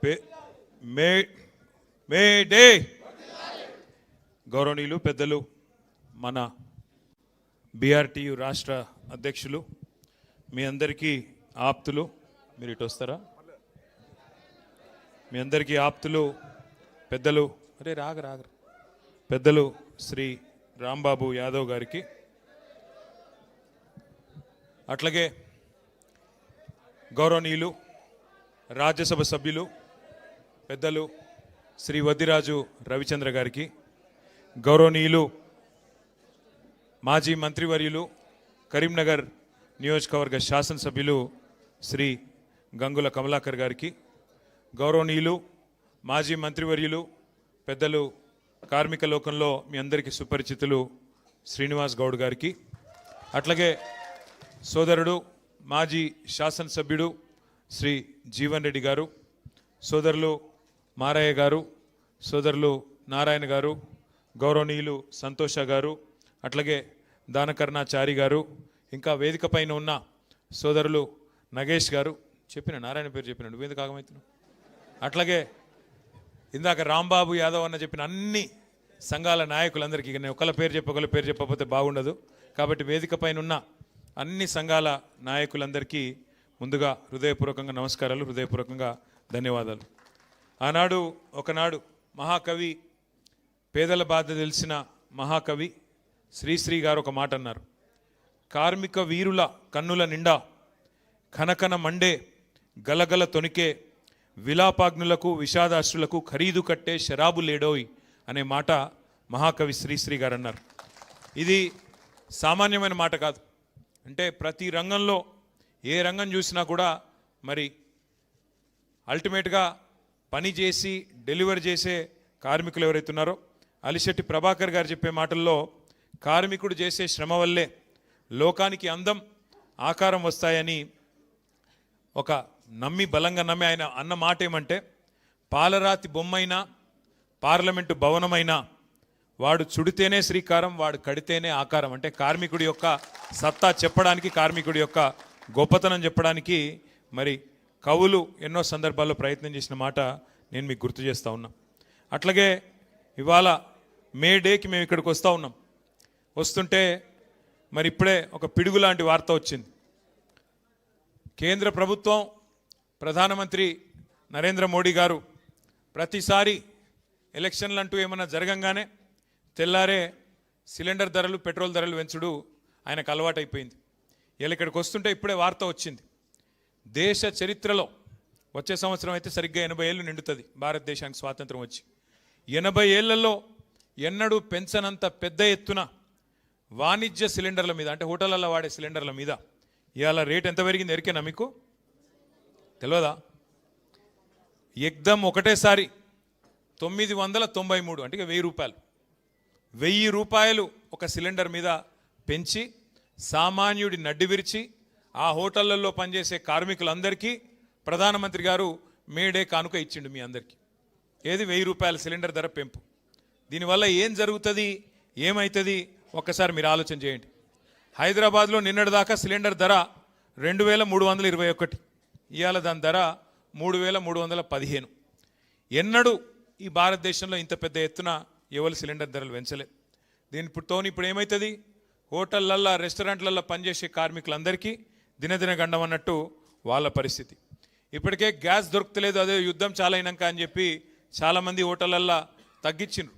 మే మే day గౌరవనీయులు పెద్దలు మన బీఆర్టీయు రాష్ట్ర అధ్యక్షులు మీ అందరికీ ఆప్తులు మీరు ఇటు వస్తారా మీ అందరికీ ఆప్తులు పెద్దలు పెద్దలు శ్రీ రాంబాబు యాదవ్ గారికి అట్లాగే గౌరవనీయులు రాజ్యసభ సభ్యులు పెద్దలు శ్రీ వద్దిరాజు రవిచంద్ర గారికి గౌరవనీయులు మాజీ మంత్రివర్యులు కరీంనగర్ నియోజకవర్గ శాసనసభ్యులు శ్రీ గంగుల కమలాకర్ గారికి గౌరవనీయులు మాజీ మంత్రివర్యులు పెద్దలు కార్మిక లోకంలో మీ అందరికీ సుపరిచితులు శ్రీనివాస్ గౌడ్ గారికి అట్లాగే సోదరుడు మాజీ శాసనసభ్యుడు శ్రీ జీవన్ రెడ్డి గారు సోదరులు మారయ్య గారు సోదరులు నారాయణ గారు గౌరవనీయులు సంతోష గారు అట్లాగే దానకర్ణాచారి గారు ఇంకా వేదిక పైన ఉన్న సోదరులు నగేష్ గారు చెప్పిన నారాయణ పేరు చెప్పిన నువ్వేందుకు ఆగమవుతున్నావు అట్లాగే ఇందాక రాంబాబు యాదవ్ అన్న చెప్పిన అన్ని సంఘాల నాయకులందరికీ నేను ఒకళ్ళ పేరు చెప్పకపోతే బాగుండదు కాబట్టి వేదిక పైన ఉన్న అన్ని సంఘాల నాయకులందరికీ ముందుగా హృదయపూర్వకంగా నమస్కారాలు హృదయపూర్వకంగా ధన్యవాదాలు ఆనాడు ఒకనాడు మహాకవి పేదల బాధ తెలిసిన మహాకవి శ్రీశ్రీ గారు ఒక మాట అన్నారు కార్మిక వీరుల కన్నుల నిండా కనకన మండే గలగల తొనికే విలాపాగ్నులకు విషాదాశ్రులకు ఖరీదు కట్టే శరాబు లేడోయ్ అనే మాట మహాకవి శ్రీశ్రీ గారు అన్నారు ఇది సామాన్యమైన మాట కాదు అంటే ప్రతి రంగంలో ఏ రంగం చూసినా కూడా మరి అల్టిమేట్గా పని చేసి డెలివరీ చేసే కార్మికులు ఎవరైతే ఉన్నారో అలిశెట్టి ప్రభాకర్ గారు చెప్పే మాటల్లో కార్మికుడు చేసే శ్రమ వల్లే లోకానికి అందం ఆకారం వస్తాయని ఒక బలంగా నమ్మి ఆయన అన్న మాట ఏమంటే పాలరాతి బొమ్మైనా పార్లమెంటు భవనమైనా వాడు చుడితేనే శ్రీకారం వాడు కడితేనే ఆకారం అంటే కార్మికుడి యొక్క సత్తా చెప్పడానికి కార్మికుడి యొక్క గొప్పతనం చెప్పడానికి మరి కవులు ఎన్నో సందర్భాల్లో ప్రయత్నం చేసిన మాట నేను మీకు గుర్తు చేస్తూ ఉన్నా అట్లాగే ఇవాళ మే డేకి మేము ఇక్కడికి వస్తూ ఉన్నాం వస్తుంటే మరి ఇప్పుడే ఒక పిడుగు లాంటి వార్త వచ్చింది కేంద్ర ప్రభుత్వం ప్రధానమంత్రి నరేంద్ర మోడీ గారు ప్రతిసారి ఎలక్షన్లు అంటూ ఏమన్నా జరగంగానే తెల్లారే సిలిండర్ ధరలు పెట్రోల్ ధరలు పెంచుడు ఆయనకు అలవాటైపోయింది ఇలా ఇక్కడికి వస్తుంటే ఇప్పుడే వార్త వచ్చింది దేశ చరిత్రలో వచ్చే సంవత్సరం అయితే సరిగ్గా 80 ఏళ్ళు నిండుతుంది భారతదేశానికి స్వాతంత్రం వచ్చి 80 ఏళ్లలో ఎన్నడూ పెంచనంత పెద్ద ఎత్తున వాణిజ్య సిలిండర్ల మీద అంటే హోటళ్ళల్లో వాడే సిలిండర్ల మీద ఇవాళ రేట్ ఎంత పెరిగింది ఎరికేనా మీకు తెలియదా ఎగ్దం ఒకటేసారి 993 అంటే 1000 రూపాయలు 1000 రూపాయలు ఒక సిలిండర్ మీద పెంచి సామాన్యుడి నడ్డి విరిచి ఆ హోటళ్లలో పనిచేసే కార్మికులందరికీ ప్రధానమంత్రి గారు మే డే కానుక ఇచ్చిండు మీ అందరికీ ఏది 1000 రూపాయల సిలిండర్ ధర పెంపు దీనివల్ల ఏం జరుగుతుంది ఏమవుతుంది ఒక్కసారి మీరు ఆలోచన చేయండి హైదరాబాద్లో నిన్నటిదాకా సిలిండర్ ధర 2321 ఇవాళ దాని ధర 3315 ఎన్నడూ ఈ భారతదేశంలో ఇంత పెద్ద ఎత్తున ఎవరు సిలిండర్ ధరలు పెంచలే దీనితో ఇప్పుడు ఏమవుతుంది హోటళ్ళల్లో రెస్టారెంట్లలో పనిచేసే కార్మికులందరికీ దినదిన గండం అన్నట్టు వాళ్ళ పరిస్థితి ఇప్పటికే గ్యాస్ దొరకలేదు అదే యుద్ధం చాలా అయినాక అని చెప్పి చాలామంది హోటళ్ళల్లో తగ్గించిండ్రు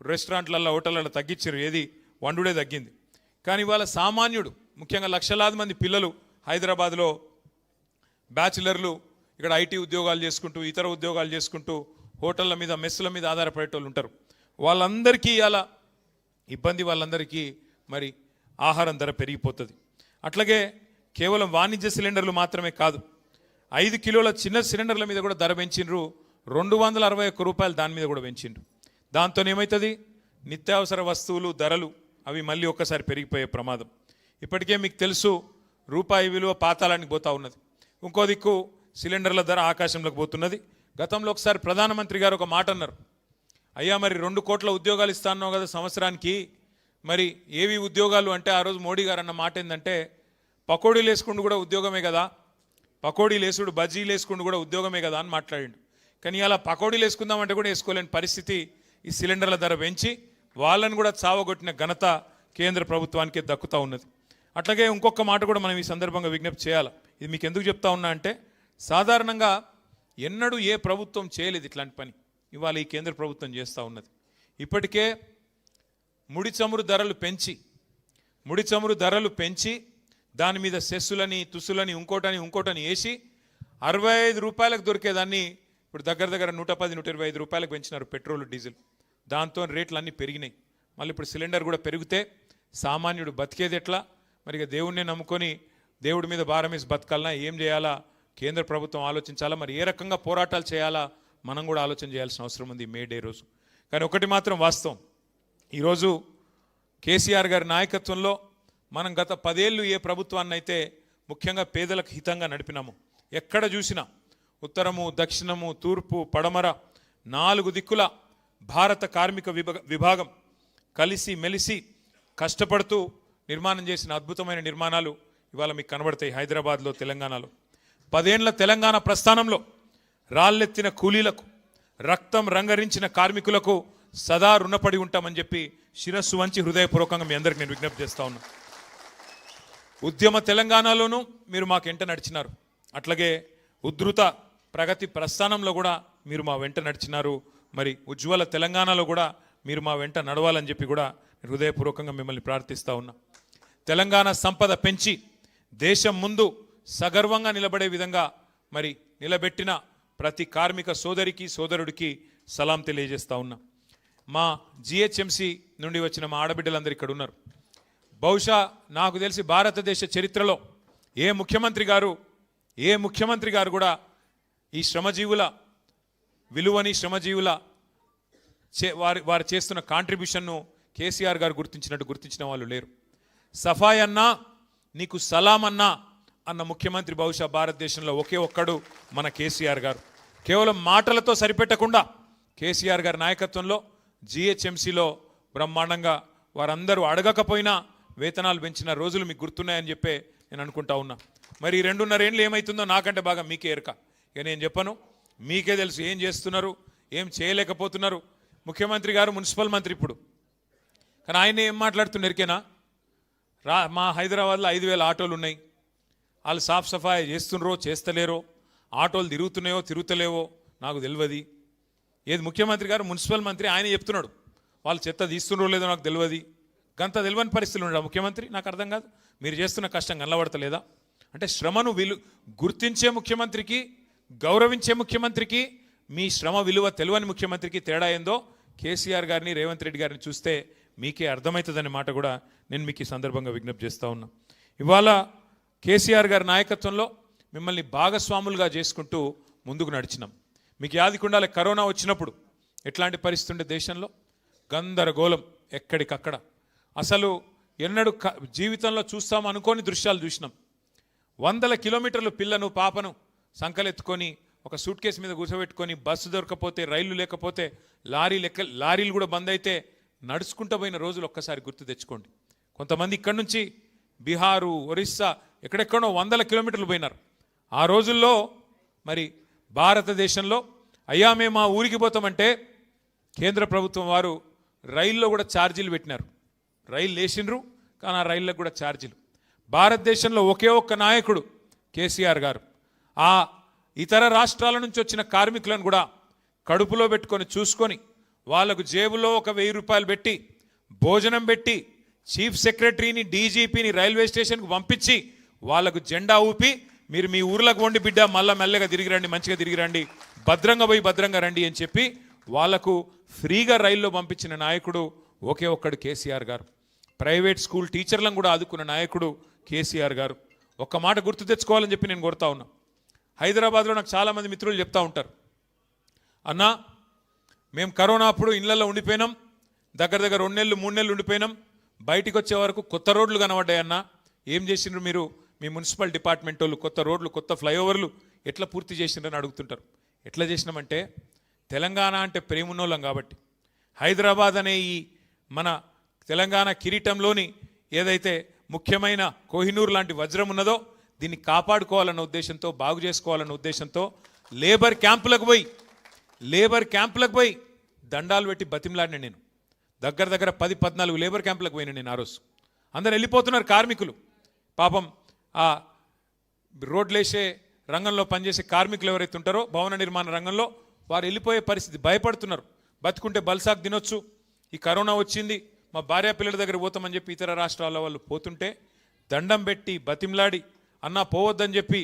రెస్టారెంట్లలో హోటళ్ళలో తగ్గించారు ఏది వండుడే తగ్గింది కానీ ఇవాళ సామాన్యుడు ముఖ్యంగా లక్షలాది మంది పిల్లలు హైదరాబాద్లో బ్యాచిలర్లు ఇక్కడ ఐటీ ఉద్యోగాలు చేసుకుంటూ ఇతర ఉద్యోగాలు చేసుకుంటూ హోటళ్ళ మీద మెస్సుల మీద ఆధారపడేటోళ్ళు ఉంటారు వాళ్ళందరికీ ఇలా ఇబ్బంది వాళ్ళందరికీ మరి ఆహారం ధర పెరిగిపోతుంది అట్లాగే కేవలం వాణిజ్య సిలిండర్లు మాత్రమే కాదు 5 కిలోల చిన్న సిలిండర్ల మీద కూడా ధర పెంచిండ్రు 261 రూపాయలు దాని మీద కూడా పెంచిండ్రు దాంతో ఏమవుతుంది నిత్యావసర వస్తువులు ధరలు అవి మళ్ళీ ఒక్కసారి పెరిగిపోయే ప్రమాదం ఇప్పటికే మీకు తెలుసు రూపాయి విలువ పాతాళానికి పోతా ఉన్నది ఇంకో దిక్కు సిలిండర్ల ధర ఆకాశంలోకి పోతున్నది గతంలో ఒకసారి ప్రధానమంత్రి గారు ఒక మాట అన్నారు అయ్యా మరి 2 కోట్ల ఉద్యోగాలు ఇస్తాన్నావు కదా సంవత్సరానికి మరి ఏవి ఉద్యోగాలు అంటే ఆ రోజు మోడీ గారు అన్న మాట ఏంటంటే పకోడీలు వేసుకుంటూ కూడా ఉద్యోగమే కదా పకోడీలు వేసుడు బజ్జీలు వేసుకుంటూ కూడా ఉద్యోగమే కదా అని మాట్లాడిండు కానీ అలా పకోడీలు వేసుకుందామంటే కూడా వేసుకోలేని పరిస్థితి ఈ సిలిండర్ల ధర పెంచి వాళ్ళని కూడా చావగొట్టిన ఘనత కేంద్ర ప్రభుత్వానికి దక్కుతూ ఉన్నది. అట్లాగే ఇంకొక మాట కూడా మనం ఈ సందర్భంగా విజ్ఞప్తి చేయాలి. ఇది మీకు ఎందుకు చెప్తా ఉన్నా అంటే సాధారణంగా ఎన్నడూ ఏ ప్రభుత్వం చేయలేదు ఇట్లాంటి పని. ఇవాళ ఈ కేంద్ర ప్రభుత్వం చేస్తూ ఉన్నది. ఇప్పటికే ముడి చమురు ధరలు పెంచి దాని మీద సెస్సులని తుస్సులని ఇంకోటని వేసి 65 రూపాయలకు దొరికేదాన్ని ఇప్పుడు దగ్గర 110-125 రూపాయలకు పెంచినారు పెట్రోల్ డీజిల్. దాంతో రేట్లు అన్నీ పెరిగినాయి. మళ్ళీ ఇప్పుడు సిలిండర్ కూడా పెరిగితే సామాన్యుడు బతికేది ఎట్లా? మరి ఇక దేవుడినే నమ్ముకొని దేవుడి మీద భారం వేసి బతకాలన్నా ఏం చేయాలా కేంద్ర ప్రభుత్వం ఆలోచించాలా. మరి ఏ రకంగా పోరాటాలు చేయాలా మనం కూడా ఆలోచన చేయాల్సిన అవసరం ఉంది మే డే రోజు. కానీ ఒకటి మాత్రం వాస్తవం, ఈరోజు కేసీఆర్ గారి నాయకత్వంలో మనం గత 10 ఏళ్ళు ఏ ప్రభుత్వాన్ని అయితే ముఖ్యంగా పేదలకు హితంగా నడిపినాము, ఎక్కడ చూసినా ఉత్తరము, దక్షిణము, తూర్పు, పడమర 4 దిక్కుల భారత కార్మిక విభాగం కలిసి మెలిసి కష్టపడుతూ నిర్మాణం చేసిన అద్భుతమైన నిర్మాణాలు ఇవాళ మీకు కనబడతాయి. హైదరాబాద్లో, తెలంగాణలో 10 ఏళ్ల తెలంగాణ ప్రస్థానంలో రాళ్ళెత్తిన కూలీలకు, రక్తం రంగరించిన కార్మికులకు సదా రుణపడి ఉంటామని చెప్పి శిరస్సు వంచి హృదయపూర్వకంగా మీ అందరికి నేను విజ్ఞప్తి చేస్తా ఉన్నా. ఉద్యమ తెలంగాణలోనూ మీరు మాకు వెంట నడిచినారు, అట్లాగే ఉద్ధృత ప్రగతి ప్రస్థానంలో కూడా మీరు మా వెంట నడిచినారు. మరి ఉజ్వల తెలంగాణలో కూడా మీరు మా వెంట నడవాలని చెప్పి కూడా హృదయపూర్వకంగా మిమ్మల్ని ప్రార్థిస్తూ ఉన్నా. తెలంగాణ సంపద పెంచి దేశం ముందు సగర్వంగా నిలబడే విధంగా మరి నిలబెట్టిన ప్రతి కార్మిక సోదరికి సోదరుడికి సలాం తెలియజేస్తూ ఉన్నా. మా జిహెచ్ఎంసి నుండి వచ్చిన మా ఆడబిడ్డలందరూ ఇక్కడ ఉన్నారు. బహుశా నాకు తెలిసి భారతదేశ చరిత్రలో ఏ ముఖ్యమంత్రి గారు కూడా ఈ శ్రమజీవుల విలువని, శ్రమజీవుల వారు చేస్తున్న కాంట్రిబ్యూషన్ను కేసీఆర్ గారు గుర్తించిన వాళ్ళు లేరు. సఫాయి అన్నా నీకు సలాం అన్నా అన్న ముఖ్యమంత్రి బహుశా భారతదేశంలో ఒకే ఒక్కడు మన కేసీఆర్ గారు. కేవలం మాటలతో సరిపెట్టకుండా కేసీఆర్ గారి నాయకత్వంలో జిహెచ్ఎంసీలో బ్రహ్మాండంగా వారందరూ అడగకపోయినా వేతనాలు పెంచిన రోజులు మీకు గుర్తున్నాయని చెప్పే నేను అనుకుంటా ఉన్నా. మరి 2.5 ఏళ్ళు ఏమవుతుందో నాకంటే బాగా మీకే ఎరక. ఇక నేను చెప్పను, మీకే తెలుసు ఏం చేస్తున్నారు, ఏం చేయలేకపోతున్నారు. ముఖ్యమంత్రి గారు మున్సిపల్ మంత్రి ఇప్పుడు, కానీ ఆయన ఏం మాట్లాడుతున్నారికేనా? మా హైదరాబాద్లో 5,000 ఆటోలు ఉన్నాయి, వాళ్ళు సాఫ్ సఫాయి చేస్తున్నారో చేస్తలేరో, ఆటోలు తిరుగుతున్నాయో తిరుగుతలేవో నాకు తెలియదు. ఏది ముఖ్యమంత్రి గారు మున్సిపల్ మంత్రి ఆయన చెప్తున్నాడు, వాళ్ళు చెత్త తీస్తున్నారో లేదో నాకు తెలియదు. గంత తెలియని పరిస్థితులు ఉండవు ముఖ్యమంత్రి. నాకు అర్థం కాదు, మీరు చేస్తున్న కష్టం కనబడతలేదా? అంటే శ్రమను గుర్తించే ముఖ్యమంత్రికి, గౌరవించే ముఖ్యమంత్రికి, మీ శ్రమ విలువ తెలియని ముఖ్యమంత్రికి తేడా ఏందో కేసీఆర్ గారిని, రేవంత్ రెడ్డి గారిని చూస్తే మీకే అర్థమవుతుందనే మాట కూడా నేను మీకు ఈ సందర్భంగా విజ్ఞప్తి చేస్తూ ఉన్నా. ఇవాళ కేసీఆర్ గారి నాయకత్వంలో మిమ్మల్ని భాగస్వాములుగా చేసుకుంటూ ముందుకు నడిచినాం. మీకు యాదికుండాలి, కరోనా వచ్చినప్పుడు ఎట్లాంటి పరిస్థితి ఉండే దేశంలో, గందరగోళం ఎక్కడికక్కడ. అసలు ఎన్నడూ జీవితంలో చూస్తాం అనుకోని దృశ్యాలు చూసినాం. 100 కిలోమీటర్లు పిల్లను పాపను సంకలెత్తుకొని ఒక సూట్ కేసు మీద కూర్చోబెట్టుకొని, బస్సు దొరకపోతే, రైళ్లు లేకపోతే, లారీలు కూడా బంద్ అయితే నడుచుకుంటూ పోయిన రోజులు ఒక్కసారి గుర్తు తెచ్చుకోండి. కొంతమంది ఇక్కడి నుంచి బీహారు, ఒరిస్సా ఎక్కడెక్కడో 100 కిలోమీటర్లు పోయినారు. ఆ రోజుల్లో మరి భారతదేశంలో అయ్యా మేము మా ఊరికి పోతామంటే కేంద్ర ప్రభుత్వం వారు రైల్లో కూడా ఛార్జీలు పెట్టినారు. రైలు వేసిండ్రు, కానీ ఆ రైళ్ళకు కూడా ఛార్జీలు. భారతదేశంలో ఒకే ఒక్క నాయకుడు కేసీఆర్ గారు ఆ ఇతర రాష్ట్రాల నుంచి వచ్చిన కార్మికులను కూడా కడుపులో పెట్టుకొని చూసుకొని వాళ్లకు జేబులో ఒక 1000 రూపాయలు పెట్టి, భోజనం పెట్టి, చీఫ్ సెక్రటరీని, డీజీపీని రైల్వే స్టేషన్కి పంపించి వాళ్లకు జెండా ఊపి మీరు మీ ఊర్లకు వండి బిడ్డ మళ్ళా మెల్లగా తిరిగి రండి, మంచిగా తిరిగి రండి, భద్రంగా పోయి భద్రంగా రండి అని చెప్పి వాళ్లకు ఫ్రీగా రైల్లో పంపించిన నాయకుడు ఒకే ఒక్కడు కేసీఆర్ గారు. ప్రైవేట్ స్కూల్ టీచర్లను కూడా ఆదుకున్న నాయకుడు కేసీఆర్ గారు. ఒక్క మాట గుర్తు తెచ్చుకోవాలని చెప్పి నేను కోరుతా ఉన్నా. హైదరాబాద్లో నాకు చాలామంది మిత్రులు చెప్తా ఉంటారు, అన్నా మేము కరోనా అప్పుడు ఇళ్లలో ఉండిపోయినాం, దగ్గర 2 నెలలు 3 నెలలు ఉండిపోయినాం, బయటికి వచ్చే వరకు కొత్త రోడ్లు కనబడ్డాయన్నా, ఏం చేసిండ్రు మీరు, మీ మున్సిపల్ డిపార్ట్మెంట్ వాళ్ళు కొత్త రోడ్లు, కొత్త ఫ్లైఓవర్లు ఎట్లా పూర్తి చేసిండ్రని అడుగుతుంటారు. ఎట్లా చేసినామంటే తెలంగాణ అంటే ప్రేమున్నోళ్ళం కాబట్టి, హైదరాబాద్ అనే ఈ మన తెలంగాణ కిరీటంలోని ఏదైతే ముఖ్యమైన కోహినూర్ లాంటి వజ్రం ఉన్నదో దీన్ని కాపాడుకోవాలన్న ఉద్దేశంతో, బాగు చేసుకోవాలన్న ఉద్దేశంతో లేబర్ క్యాంపులకు పోయి లేబర్ క్యాంపులకు పోయి దండాలు పెట్టి బతిమలాడిన నేను. దగ్గర దగ్గర 10-14 లేబర్ క్యాంపులకు పోయినా నేను ఆ రోజు. అందరు వెళ్ళిపోతున్నారు కార్మికులు. పాపం ఆ రోడ్లేసే రంగంలో పనిచేసే కార్మికులు ఎవరైతే ఉంటారో భవన నిర్మాణ రంగంలో వారు వెళ్ళిపోయే పరిస్థితి, భయపడుతున్నారు. బతుకుంటే బల్సాకు తినొచ్చు, ఈ కరోనా వచ్చింది, మా భార్య పిల్లల దగ్గర పోతామని చెప్పి ఇతర రాష్ట్రాల వాళ్ళు పోతుంటే దండం పెట్టి బతిమలాడి అన్నా పోవద్దని చెప్పి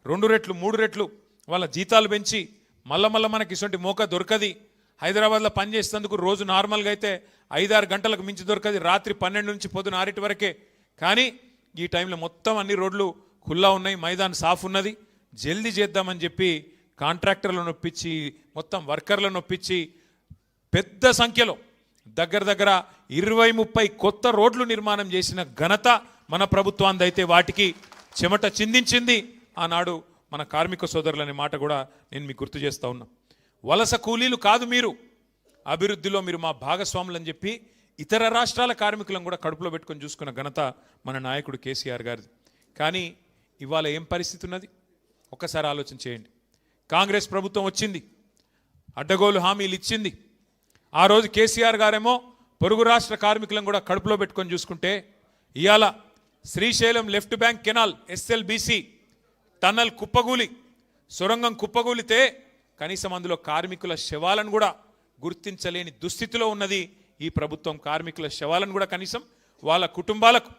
2 రెట్లు 3 రెట్లు వాళ్ళ జీతాలు పెంచి మళ్ళా మనకి ఇటువంటి మోక దొరకది. హైదరాబాద్లో పనిచేసేందుకు రోజు నార్మల్గా అయితే 5-6 గంటలకు మించి దొరకది, రాత్రి 12 నుంచి పొద్దున 6 వరకే. కానీ ఈ టైంలో మొత్తం అన్ని రోడ్లు ఖుల్లా ఉన్నాయి, మైదాన్ సాఫ్ ఉన్నది, జల్దీ చేద్దామని చెప్పి కాంట్రాక్టర్లను ఒప్పించి మొత్తం వర్కర్లను ఒప్పించి పెద్ద సంఖ్యలో దగ్గర దగ్గర 20-30 కొత్త రోడ్లు నిర్మాణం చేసిన ఘనత మన ప్రభుత్వాన్ని. అయితే వాటికి చెమట చిందించింది ఆనాడు మన కార్మిక సోదరులనే మాట కూడా నేను మీకు గుర్తు చేస్తూ ఉన్నా. వలస కూలీలు కాదు మీరు, అభివృద్ధిలో మీరు మా భాగస్వాములని చెప్పి ఇతర రాష్ట్రాల కార్మికులను కూడా కడుపులో పెట్టుకొని చూసుకున్న ఘనత మన నాయకుడు కేసీఆర్ గారిది. కానీ ఇవాళ ఏం పరిస్థితి ఉన్నది ఒక్కసారి ఆలోచన చేయండి. కాంగ్రెస్ ప్రభుత్వం వచ్చింది, అడ్డగోలు హామీలు ఇచ్చింది. ఆ రోజు కేసీఆర్ గారేమో పొరుగు రాష్ట్ర కార్మికులను కూడా కడుపులో పెట్టుకొని చూసుకుంటే ఇవాళ Srisailam left bank canal SLBC tunnel కుప్పగూలి, సొరంగం కుప్పగూలితే కనీసం అందులో కార్మికుల శవాలను కూడా గుర్తించలేని దుస్థితిలో ఉన్నది ఈ ప్రభుత్వం. కార్మికుల శవాలను కూడా కనీసం వాళ్ళ కుటుంబాలకు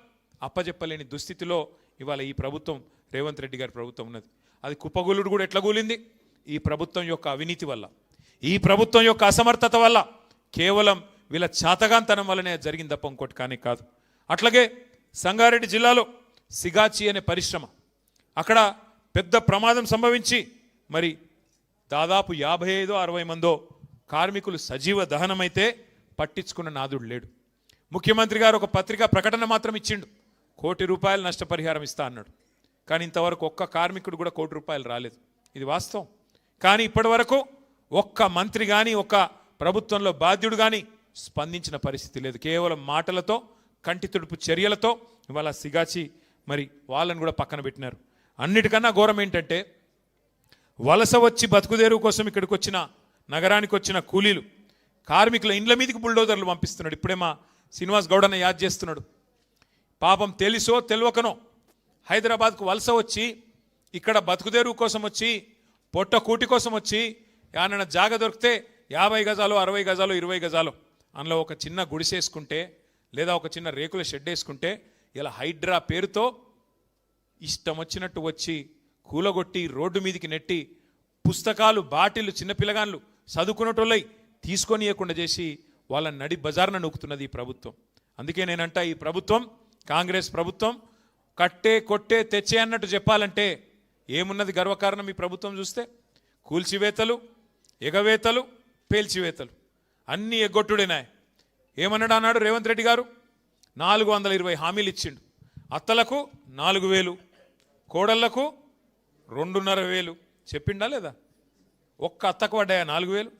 అప్పజెప్పలేని దుస్థితిలో ఇవాళ ఈ ప్రభుత్వం, రేవంత్ రెడ్డి గారి ప్రభుత్వం ఉన్నది. అది కుప్పగూలుడు కూడా ఎట్లా కూలింది? ఈ ప్రభుత్వం యొక్క అవినీతి వల్ల, ఈ ప్రభుత్వం యొక్క అసమర్థత వల్ల, కేవలం వీళ్ళ చాతగాంతనం వల్లనే జరిగింది తప్ప ఇంకోటి కానీ కాదు. అట్లాగే సంగారెడ్డి జిల్లాలో సిగాచి అనే పరిశ్రమ, అక్కడ పెద్ద ప్రమాదం సంభవించి మరి దాదాపు 55-60 మందో కార్మికులు సజీవ దహనమైతే పట్టించుకున్న నాదుడు లేడు. ముఖ్యమంత్రి గారు ఒక పత్రికా ప్రకటన మాత్రం ఇచ్చిండు, ₹1 కోటి నష్టపరిహారం ఇస్తా అన్నాడు. కానీ ఇంతవరకు ఒక్క కార్మికుడు కూడా ₹1 కోటి రాలేదు. ఇది వాస్తవం. కానీ ఇప్పటి వరకు ఒక్క మంత్రి కానీ ఒక్క ప్రభుత్వంలో బాధ్యుడు కానీ స్పందించిన పరిస్థితి లేదు. కేవలం మాటలతో, కంటి తుడుపు చర్యలతో ఇవాళ సిగాచి మరి వాళ్ళని కూడా పక్కన పెట్టినారు. అన్నిటికన్నా ఘోరం ఏంటంటే వలస వచ్చి బతుకుదేరువు కోసం ఇక్కడికి వచ్చిన, నగరానికి వచ్చిన కూలీలు కార్మికుల ఇండ్ల మీదకి బుల్డోజర్లు పంపిస్తున్నాడు. ఇప్పుడే మా శ్రీనివాస్ గౌడ్ అన్న యాద్ చేస్తున్నాడు. పాపం తెలిసో తెలియకనో హైదరాబాద్కు వలస వచ్చి ఇక్కడ బతుకుదేరువు కోసం వచ్చి, పొట్ట కూటి కోసం వచ్చి ఏమన్నా జాగ దొరికితే 50 గజాలు 60 గజాలు 20 గజాలు అందులో ఒక చిన్న గుడిసేసుకుంటే లేదా ఒక చిన్న రేకుల షెడ్ వేసుకుంటే ఇలా హైడ్రా పేరుతో ఇష్టం వచ్చినట్టు వచ్చి కూలగొట్టి రోడ్డు మీదకి నెట్టి పుస్తకాలు, బాటిళ్ళు, చిన్నపిల్లగాన్లు చదువుకున్నటోళ్ళై తీసుకొనియకుండా చేసి వాళ్ళ నడి బజార్న నొక్కుతున్నది ఈ ప్రభుత్వం. అందుకే నేనంట ఈ ప్రభుత్వం, కాంగ్రెస్ ప్రభుత్వం కట్టే కొట్టే తెచ్చే అన్నట్టు చెప్పాలంటే ఏమున్నది గర్వకారణం ఈ ప్రభుత్వం చూస్తే? కూల్చివేతలు, ఎగవేతలు, పేల్చివేతలు అన్నీ ఎగ్గొట్టుడేనాయ్. ఏమన్నాడు అన్నాడు రేవంత్ రెడ్డి గారు? 420 హామీలు ఇచ్చిండు. అత్తలకు 4000, కోడళ్లకు 2,500 చెప్పిండా లేదా? ఒక్క అత్తకు పడ్డాయా 4000?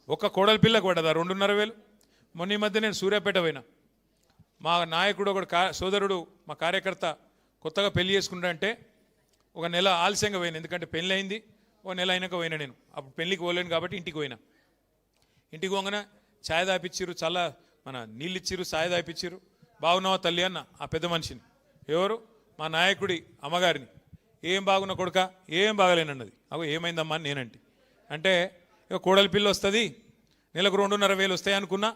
ఒక్క కోడల పిల్లకు పడ్డదా 2,500? మొన్న ఈ మధ్య నేను సూర్యాపేట పోయినా. మా నాయకుడు ఒకడు సోదరుడు, మా కార్యకర్త కొత్తగా పెళ్లి చేసుకుంటా అంటే ఒక నెల ఆలస్యంగా పోయినా, ఎందుకంటే పెళ్ళి అయింది. ఒక నెల అయినాక పోయినా. నేను అప్పుడు పెళ్ళికి పోలేను కాబట్టి ఇంటికి పోయినా. ఇంటికి పోగానే ఛాయ్ దాపిచ్చిర్రు, చల్ల మన నీళ్ళు ఇచ్చిర్రు, ఛాయ్ దాపిచ్చిర్రు. బాగున్నావా తల్లి అన్న ఆ పెద్ద మనిషిని. ఎవరు? మా నాయకుడి అమ్మగారిని. ఏం బాగున్న కొడుక? ఏం బాగలేనన్నది. అగో ఏమైందమ్మా అని నేనంటే, అంటే ఇక కోడలి పిల్ల వస్తుంది, నెలకు 2,500 వస్తాయి అనుకున్నా,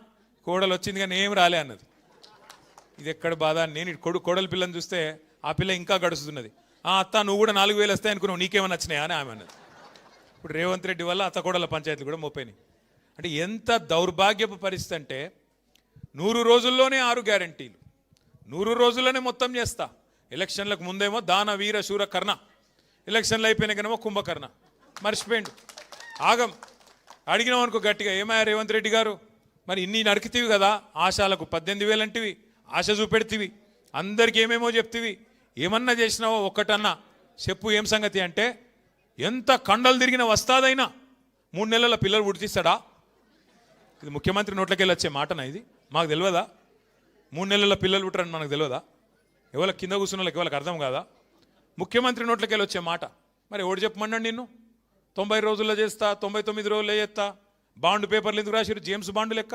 కోడలు వచ్చింది కానీ ఏం రాలే అన్నది. ఇది ఎక్కడ బాధ? నేను కోడలి పిల్లని చూస్తే ఆ పిల్ల ఇంకా గడుస్తున్నది. అత్త నువ్వు కూడా 4,000 వస్తాయి అనుకున్నావు, నీకేమైనా వచ్చినాయా అని ఆమె అన్నది. ఇప్పుడు రేవంత్ రెడ్డి వల్ల అత్త కోడల పంచాయతీలు కూడా మోపోయినాయి. అంటే ఎంత దౌర్భాగ్యపు పరిస్థితి అంటే 100 రోజుల్లోనే 6 గ్యారంటీలు, 100 రోజుల్లోనే మొత్తం చేస్తా. ఎలక్షన్లకు ముందేమో దాన వీర శూర కర్ణ, ఎలక్షన్లు అయిపోయినాకనేమో కుంభకర్ణ. మర్చిపోయిండు. ఆగం. అడిగినాం అనుకో గట్టిగా, ఏమయ్యా రేవంత్ రెడ్డి గారు మరి ఇన్ని నరికితివి కదా, ఆశాలకు 18,000 అంటివి, ఆశ చూపెడితివి, అందరికి ఏమేమో చెప్తివి, ఏమన్నా చేసినావో ఒక్కటన్నా చెప్పు ఏం సంగతి అంటే, ఎంత కండలు తిరిగిన వస్తాదైనా 3 నెలల పిల్లలు పుట్టిస్తాడా? ఇది ముఖ్యమంత్రి నోట్లకెళ్ళి వచ్చే మాటనా? ఇది మాకు తెలియదా? 3 నెలల పిల్లలు పుట్టరని మనకు తెలియదా? ఎవరికి కింద కూర్చున్న వాళ్ళకి ఎవరికి అర్థం కాదా? ముఖ్యమంత్రి నోట్లకెళ్ళి వచ్చే మాట. మరి ఎవడు చెప్పమన్నాడు నిన్ను? 90 రోజుల్లో చేస్తా, 99 రోజుల్లో చేస్తా. బాండ్ పేపర్లు ఎందుకు రాశారు? జేమ్స్ బాండ్ లెక్క.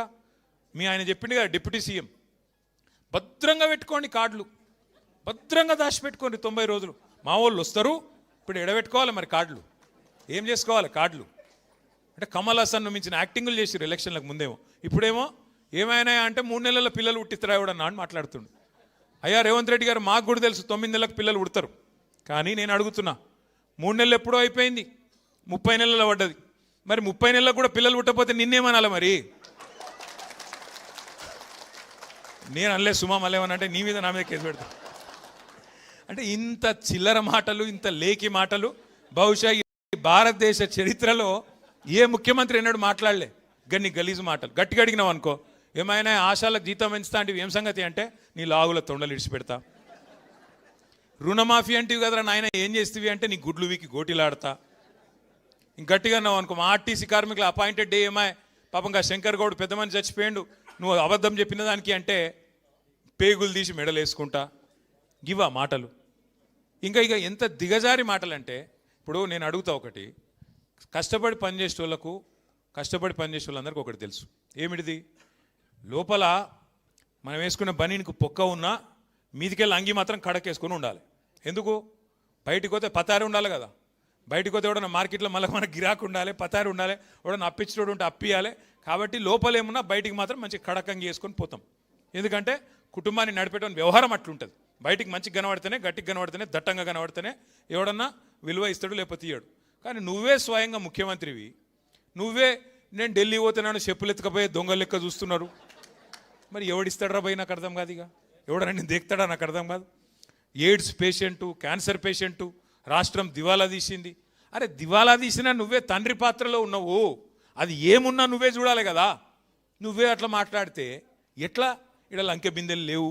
మీ ఆయన చెప్పింది కదా డిప్యూటీ సీఎం, భద్రంగా పెట్టుకోండి కార్డులు, భద్రంగా దాచిపెట్టుకోండి 90 రోజులు. మా వాళ్ళు వస్తారు, ఇప్పుడు ఎడబెట్టుకోవాలి మరి కార్డులు, ఏం చేసుకోవాలి కార్డులు అంటే? కమల్ హాసన్ మించిన యాక్టింగ్లు చేసారు ఎలక్షన్లకు ముందేమో. ఇప్పుడేమో ఏమైనా అంటే 3 నెలల పిల్లలు పుట్టిస్తారా ఎవడన్నా అని మాట్లాడుతుండు. అయ్యా రేవంత్ రెడ్డి గారు, మాకు కూడా తెలుసు 9 నెలలకు పిల్లలు పుడతారు, కానీ నేను అడుగుతున్నా 3 నెలలు ఎప్పుడో అయిపోయింది, 30 నెలలు పడ్డది. మరి 30 నెలలకు కూడా పిల్లలు పుట్టకపోతే నిన్నేమనాలి మరి? నేను అనలే, సుమా మళ్ళేమనంటే నీ మీద నా మీద కేసు పెడతా. అంటే ఇంత చిల్లర మాటలు, ఇంత లేకి మాటలు బహుశా ఈ భారతదేశ చరిత్రలో ఏ ముఖ్యమంత్రి ఎన్నడూ మాట్లాడలే. గన్ని గలీజు మాటలు. గట్టిగా అడిగినావు అనుకో, ఏమైనా ఆశాలకు జీతం పెంచుతా అంటే ఏం సంగతి అంటే, నీ లాగుల తొండలు ఇడిచిపెడతా. రుణమాఫీ అంటివి కదరా నాయన, ఏం చేస్తేవి అంటే నీ గుడ్లు వీకి గోటిలాడతా. ఇంక గట్టిగా అన్నావు అనుకో, మా ఆర్టీసీ కార్మికులు అపాయింటెడ్ డే ఏమాయ్ పాపంగా శంకర్ గౌడ్ పెద్ద మంది చచ్చిపోయాడు, నువ్వు అబద్ధం చెప్పిన దానికి అంటే పేగులు తీసి మెడలు వేసుకుంటా. గివా మాటలు. ఇంకా ఎంత దిగజారి మాటలు అంటే, ఇప్పుడు నేను అడుగుతా ఒకటి, కష్టపడి పనిచేసే వాళ్ళందరికీ ఒకటి తెలుసు. ఏమిటిది? లోపల మనం వేసుకున్న బనీనికి పొక్క ఉన్నా మీదికెళ్ళి అంగి మాత్రం కడకేసుకొని ఉండాలి. ఎందుకు? బయటికి పోతే పతారి ఉండాలి కదా. బయటికి పోతే ఎవడన్నా మార్కెట్లో మళ్ళీ మనకు గిరాకు ఉండాలి, పతారి ఉండాలి, ఎవడన్నా అప్పించడం ఉంటే అప్పియాలి. కాబట్టి లోపల ఏమున్నా బయటికి మాత్రం మంచి కడకంగి వేసుకొని పోతాం. ఎందుకంటే కుటుంబాన్ని నడిపేట వ్యవహారం అట్లుంటుంది. బయటికి మంచిగా కనబడితేనే, గట్టిగా కనబడితేనే, దట్టంగా కనబడితేనే ఎవడన్నా విలువ ఇస్తాడు, లేకపోతే తీయడు. కానీ నువ్వే స్వయంగా ముఖ్యమంత్రివి, నువ్వే నేను ఢిల్లీ పోతున్నాను చెప్పులు ఎత్తుకపోయే దొంగల లెక్క చూస్తున్నారు. మరి ఎవడిస్తాడరా భయ్? నాకు అర్థం కాదు. ఇక ఎవడన్నా నేను దేక్తాడా? నాకు అర్థం కాదు. ఎయిడ్స్ పేషెంటు, క్యాన్సర్ పేషెంటు, రాష్ట్రం దివాలా తీసింది. అరే దివాలా తీసినా నువ్వే తండ్రి పాత్రలో ఉన్నావు, అది ఏమున్నా నువ్వే చూడాలి కదా. నువ్వే అట్లా మాట్లాడితే ఎట్లా? ఇక్కడ లంకె బిందెలు లేవు.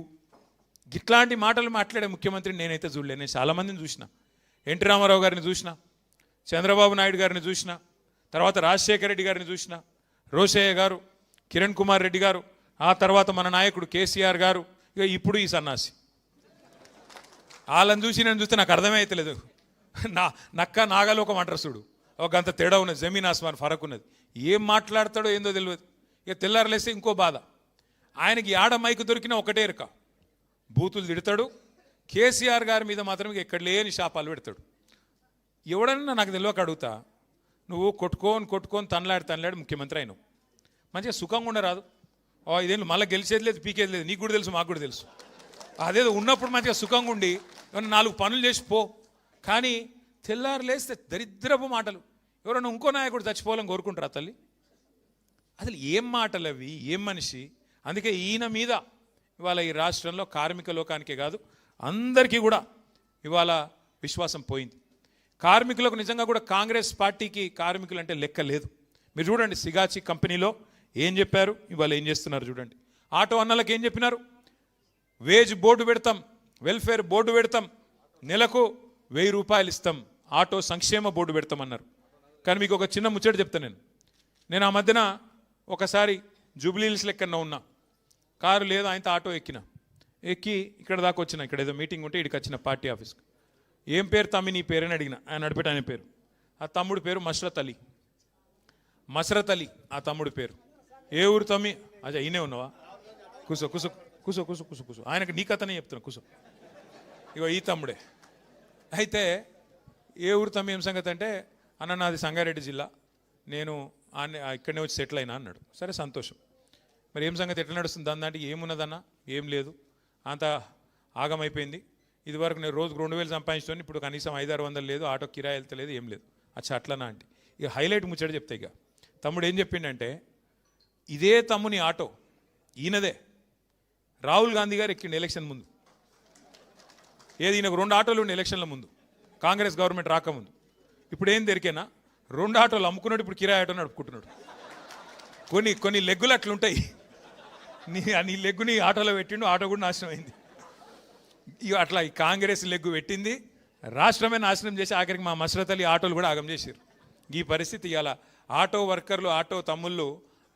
ఇట్లాంటి మాటలు మాట్లాడే ముఖ్యమంత్రిని నేనైతే చూడలేను. నేను చాలామందిని చూసిన. ఎన్టీ రామారావు గారిని చూసిన, చంద్రబాబు నాయుడు గారిని చూసిన, తర్వాత రాజశేఖర రెడ్డి గారిని చూసిన, రోషయ్య గారు, కిరణ్ కుమార్ రెడ్డి గారు, ఆ తర్వాత మన నాయకుడు కేసీఆర్ గారు, ఇక ఇప్పుడు ఈ సన్నాసి. వాళ్ళని చూసి నేను చూస్తే నాకు అర్థమే అవుతలేదు. నక్క నాగలోకం అంటారు చూడు, ఒక అంత తేడా ఉన్నది, జమీన్ ఆస్మాన్ ఫరక్ ఉన్నది. ఏం మాట్లాడతాడో ఏందో తెలియదు. ఇక తెల్లారలేస్తే ఇంకో బాధ, ఆయనకి ఆడ మైకు దొరికినా ఒకటే ఎరక, బూతులు తిడతాడు. కేసీఆర్ గారి మీద మాత్రం ఎక్కడ లేని శాపాలు పెడతాడు. ఎవడన్నా నాకు తెలియక అడుగుతా, నువ్వు కొట్టుకొని తనలాడి ముఖ్యమంత్రి అయినావు, మంచిగా సుఖంగా ఉండరాదు? ఇదేంటి మళ్ళీ గెలిచేది లేదు, పీకేది లేదు, నీకు కూడా తెలుసు, మాకు కూడా తెలుసు. అదేదో ఉన్నప్పుడు మంచిగా సుఖంగా ఉండి ఏమన్నా 4 పనులు చేసి పో. కానీ తెల్లారు లేస్తే దరిద్రపు మాటలు. ఎవరన్నా ఇంకో నాయకుడు చచ్చిపోవాలని కోరుకుంటారా తల్లి? అసలు ఏం మాటలు అవి, ఏం మనిషి? అందుకే ఈయన మీద ఇవాళ ఈ రాష్ట్రంలో కార్మిక లోకానికే కాదు అందరికీ కూడా ఇవాళ విశ్వాసం పోయింది. కార్మికులకు నిజంగా కూడా కాంగ్రెస్ పార్టీకి కార్మికులు అంటే లెక్క లేదు. మీరు చూడండి, సిగాచి కంపెనీలో ఏం చెప్పారు, ఇవాళ ఏం చేస్తున్నారు చూడండి. ఆటో అన్నలకు ఏం చెప్పినారు? వేజ్ బోర్డు పెడతాం, వెల్ఫేర్ బోర్డు పెడతాం, నెలకు 1000 రూపాయలు ఇస్తాం, ఆటో సంక్షేమ బోర్డు పెడతామన్నారు. కానీ మీకు ఒక చిన్న ముచ్చట చెప్తాను. నేను ఆ మధ్యన ఒకసారి జూబ్లీహిల్స్ లెక్కన ఉన్నా, కారు లేదు, ఆయనతో ఆటో ఎక్కి ఇక్కడ దాకా వచ్చిన. ఇక్కడ ఏదో మీటింగ్ ఉంటే ఇక్కడికి వచ్చిన పార్టీ ఆఫీస్కి. ఏం పేరు తమ్మి నీ పేరని అడిగిన. ఆయన నడిపేట ఆయన పేరు, ఆ తమ్ముడు పేరు మసరత్ అలీ ఆ తమ్ముడు పేరు. ఏ ఊరు తమ్మి? అజా ఈయనే ఉన్నావా? కూసో కూసో కూసో కూసో కూసో కూసో ఆయనకు నీ కథనే చెప్తున్నా, కూసో. ఇగో ఈ తమ్ముడే. అయితే ఏ ఊరు తమ్మి, ఏం సంగతి అంటే, అన్న నాది సంగారెడ్డి జిల్లా, నేను ఇక్కడనే వచ్చి సెటిల్ అయినా అన్నాడు. సరే సంతోషం. మరి ఏం సంగతి, ఎట్లా నడుస్తుంది దాని? ఏమున్నదన్నా? ఏం లేదు, అంత ఆగమైపోయింది. ఇదివరకు నేను రోజుకు 2000 సంపాదించుకొని ఇప్పుడు కనీసం 500-600 లేదు, ఆటో కిరాయి వెళ్తలేదు, ఏం లేదు. అచ్చా అట్లనా అంటే ఇక హైలైట్ ముచ్చట చెప్తాయి. ఇక తమ్ముడు ఏం చెప్పిండంటే, ఇదే తమ్ముని ఆటో ఈయనదే రాహుల్ గాంధీ గారు ఎక్కిండి ఎలక్షన్ ముందు. ఏది, ఈయనకు 2 ఆటోలు ఉండే ఎలక్షన్ల ముందు, కాంగ్రెస్ గవర్నమెంట్ రాకముందు. ఇప్పుడు ఏం దొరికేనా, 2 ఆటోలు అమ్ముకున్నాడు, ఇప్పుడు కిరాయి ఆటో నడుపుకుంటున్నాడు. కొన్ని లెగ్గులు అట్లుంటాయి. నీ లెగ్గుని ఆటోలో పెట్టిండు, ఆటో కూడా నాశనం అయింది. ఇక అట్లా ఈ కాంగ్రెస్ లెగ్గు పెట్టింది, రాష్ట్రమే నాశనం చేసి ఆఖరికి మా మసరత్ అలీ ఆటోలు కూడా ఆగం చేశారు. ఈ పరిస్థితి ఇవాళ ఆటో వర్కర్లు, ఆటో తమ్ముళ్ళు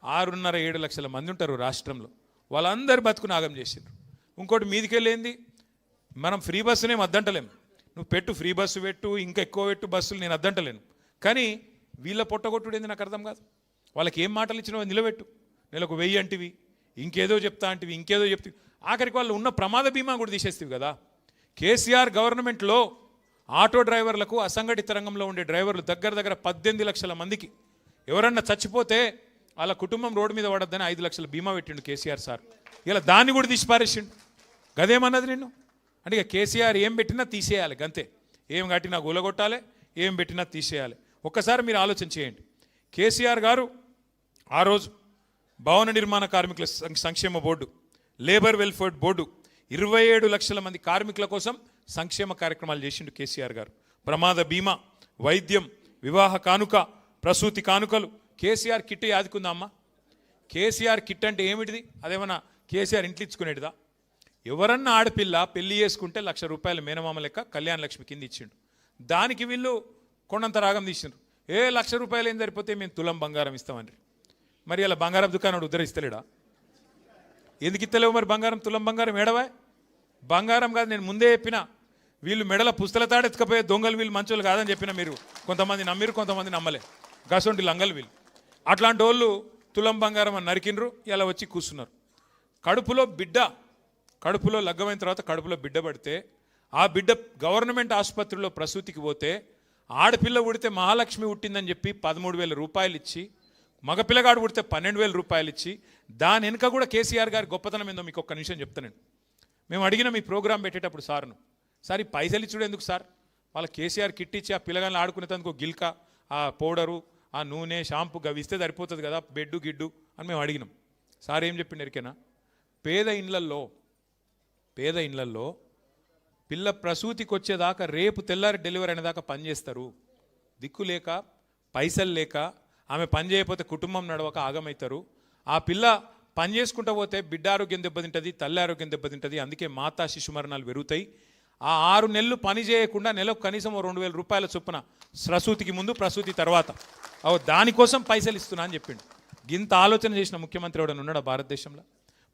6.5-7 లక్షల మంది ఉంటారు రాష్ట్రంలో. వాళ్ళందరూ బతుకుని ఆగం చేసిండ్రు. ఇంకోటి మీదికెళ్ళేంది, మనం ఫ్రీ బస్సునేం అద్దంటలేము. నువ్వు పెట్టు, ఫ్రీ బస్సు పెట్టు, ఇంకా ఎక్కువ పెట్టు బస్సులు, నేను అద్దంటలేను. కానీ వీళ్ళ పొట్టగొట్టుడు ఏంది నాకు అర్థం కాదు. వాళ్ళకి ఏం మాటలు ఇచ్చినావో నిలబెట్టు. నెలకు 1000 అంటివి, ఇంకేదో చెప్తా అంటివి, ఇంకేదో చెప్తవి. ఆఖరికి వాళ్ళు ఉన్న ప్రమాద బీమా కూడా తీసేస్తేవి కదా. కేసీఆర్ గవర్నమెంట్లో ఆటో డ్రైవర్లకు, అసంఘటిత రంగంలో ఉండే డ్రైవర్లు దగ్గర 18 లక్షల మందికి ఎవరన్నా చచ్చిపోతే వాళ్ళ కుటుంబం రోడ్డు మీద పడద్దని 5 లక్షల బీమా పెట్టిండు కేసీఆర్ సార్. ఇలా దాన్ని కూడా తీసి పారేసిండు. గదేమన్నది నిన్ను అంటే ఇక కేసీఆర్ ఏం పెట్టినా తీసేయాలి గంతే. ఏం కట్టినా గొలగొట్టాలి, ఏం పెట్టినా తీసేయాలి. ఒక్కసారి మీరు ఆలోచన చేయండి. కేసీఆర్ గారు ఆ రోజు భవన నిర్మాణ కార్మికుల సంక్షేమ బోర్డు, లేబర్ వెల్ఫేర్ బోర్డు 27 లక్షల మంది కార్మికుల కోసం సంక్షేమ కార్యక్రమాలు చేసిండు కేసీఆర్ గారు. ప్రమాద బీమా, వైద్యం, వివాహ కానుక, ప్రసూతి కానుకలు. కేసీఆర్ కిట్ యాదుకుందా అమ్మ? కేసీఆర్ కిట్ అంటే ఏమిటిది? అదేమన్నా కేసీఆర్ ఇంట్లో ఇచ్చుకునేటిదా? ఎవరన్నా ఆడపిల్ల పెళ్లి చేసుకుంటే 1,00,000 రూపాయలు మేనమామ లెక్క కళ్యాణ లక్ష్మి కింద ఇచ్చిండు. దానికి వీళ్ళు కొండంత రాగం తీసిండ్రు. 1,00,000 రూపాయలు ఏం సరిపోతే మేము తులం బంగారం ఇస్తామని. మరి అలా బంగారం దుకాణం ఉద్ధరిస్తలేడా? ఎందుకు ఇస్తలేవు మరి బంగారం? తులం బంగారం ఏడవా? బంగారం కాదు, నేను ముందే చెప్పిన. వీళ్ళు మెడల పుస్తల తాడెత్తుకపోయే దొంగలు, వీళ్ళు మంచోళ్ళు కాదని చెప్పిన. మీరు కొంతమంది నమ్మిరు, కొంతమంది నమ్మలే. గసొంటి లంగలు వీళ్ళు. అట్లాంటి వాళ్ళు తులం బంగారం అని నరికినరు, ఇలా వచ్చి కూర్చున్నారు. కడుపులో లగ్గమైన తర్వాత కడుపులో బిడ్డ పడితే ఆ బిడ్డ గవర్నమెంట్ ఆసుపత్రిలో ప్రసూతికి పోతే ఆడపిల్ల పుడితే మహాలక్ష్మి పుట్టిందని చెప్పి 13,000 రూపాయలు ఇచ్చి, మగపిల్లగాడు పుడితే 12,000 రూపాయలు ఇచ్చి, దాని వెనుక కూడా కేసీఆర్ గారి గొప్పతనం ఏందో మీకు ఒక్క నిమిషం చెప్తానండి. మేము అడిగిన మీ ప్రోగ్రాం పెట్టేటప్పుడు సార్ను, సార్ ఈ పైసలు ఇచ్చుడు ఎందుకు సార్? వాళ్ళ కేసీఆర్ కిట్ ఇచ్చి ఆ పిల్లగాలను ఆడుకునేందుకు గిల్కా, ఆ పౌడరు, ఆ నూనె, షాంపూ అవి ఇస్తే సరిపోతుంది కదా, బెడ్డు గిడ్డు అని మేము అడిగినాం. సార్ ఏం చెప్పిండు ఎరికేనా? పేద ఇండ్లల్లో పిల్ల ప్రసూతికి వచ్చేదాకా, రేపు తెల్లారి డెలివరీ అనేదాకా పనిచేస్తారు. దిక్కు లేక, పైసలు లేక, ఆమె పని చేయకపోతే కుటుంబం నడవక ఆగమవుతారు. ఆ పిల్ల పని చేసుకుంటూ పోతే బిడ్డ ఆరోగ్యం దెబ్బతింటుంది, తల్లి ఆరోగ్యం దెబ్బతింటుంది. అందుకే మాతా శిశు మరణాలు పెరుగుతాయి. ఆ 6 నెలలు పని చేయకుండా నెలకు కనీసం 2,000 రూపాయల చొప్పున ప్రసూతికి ముందు, ప్రసూతి తర్వాత దానికోసం పైసలు ఇస్తున్నా అని చెప్పిండు. ఇంత ఆలోచన చేసిన ముఖ్యమంత్రి ఎవడన్నా ఉన్నాడా భారతదేశంలో?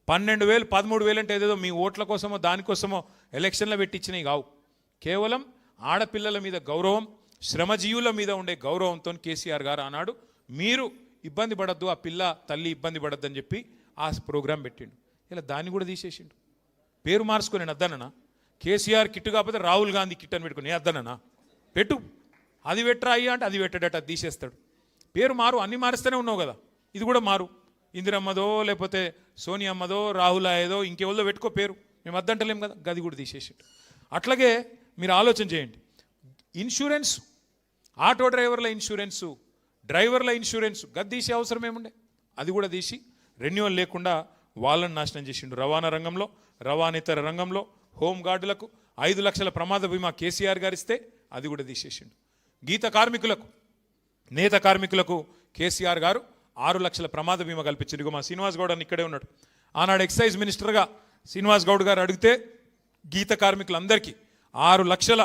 12,000, 13,000 అంటే ఏదేదో మీ ఓట్ల కోసమో దానికోసమో ఎలక్షన్లో పెట్టించినవి కావు. కేవలం ఆడపిల్లల మీద గౌరవం, శ్రమజీవుల మీద ఉండే గౌరవంతో కేసీఆర్ గారు అన్నాడు, మీరు ఇబ్బంది పడద్దు, ఆ పిల్ల తల్లి ఇబ్బంది పడద్దు అని చెప్పి ఆ ప్రోగ్రాం పెట్టిండు. ఇలా దాన్ని కూడా తీసేసిండు. పేరు మార్చుకొని నేను అద్దనన్నా? కేసీఆర్ కిట్ కాకపోతే రాహుల్ గాంధీ కిట్ అని పెట్టుకుని అద్దనన్నా? పెట్టు, అది పెట్టరా అయ్యా అంటే అది పెట్టడట, అది తీసేస్తాడు. పేరు మారు, అన్ని మారుస్తూనే ఉన్నావు కదా, ఇది కూడా మారు. ఇందిరమ్మదో లేకపోతే సోనియమ్మదో రాహుల్ అయ్యేదో ఇంకెవరిదో పెట్టుకో పేరు, మేము అద్దంటలేం కదా, గది కూడా తీసేసాడు. అట్లాగే మీరు ఆలోచన చేయండి. ఇన్సూరెన్స్, ఆటో డ్రైవర్ల ఇన్సూరెన్సు, డ్రైవర్ల ఇన్సూరెన్సు గది తీసే అవసరం ఏముండే? అది కూడా తీసి రెన్యువల్ లేకుండా వాళ్ళని నాశనం చేసిండు. రవాణా రంగంలో, రవాణేతర రంగంలో హోంగార్డులకు 5 లక్షల ప్రమాద బీమా కేసీఆర్ గారు ఇస్తే అది కూడా తీసేసిండు. గీత కార్మికులకు, నేత కార్మికులకు కేసీఆర్ గారు 6 లక్షల ప్రమాద బీమా కల్పించింది. మా శ్రీనివాస్ గౌడ్ అని ఇక్కడే ఉన్నాడు. ఆనాడు ఎక్సైజ్ మినిస్టర్గా శ్రీనివాస్ గౌడ్ గారు అడిగితే గీత కార్మికులందరికీ 6 లక్షల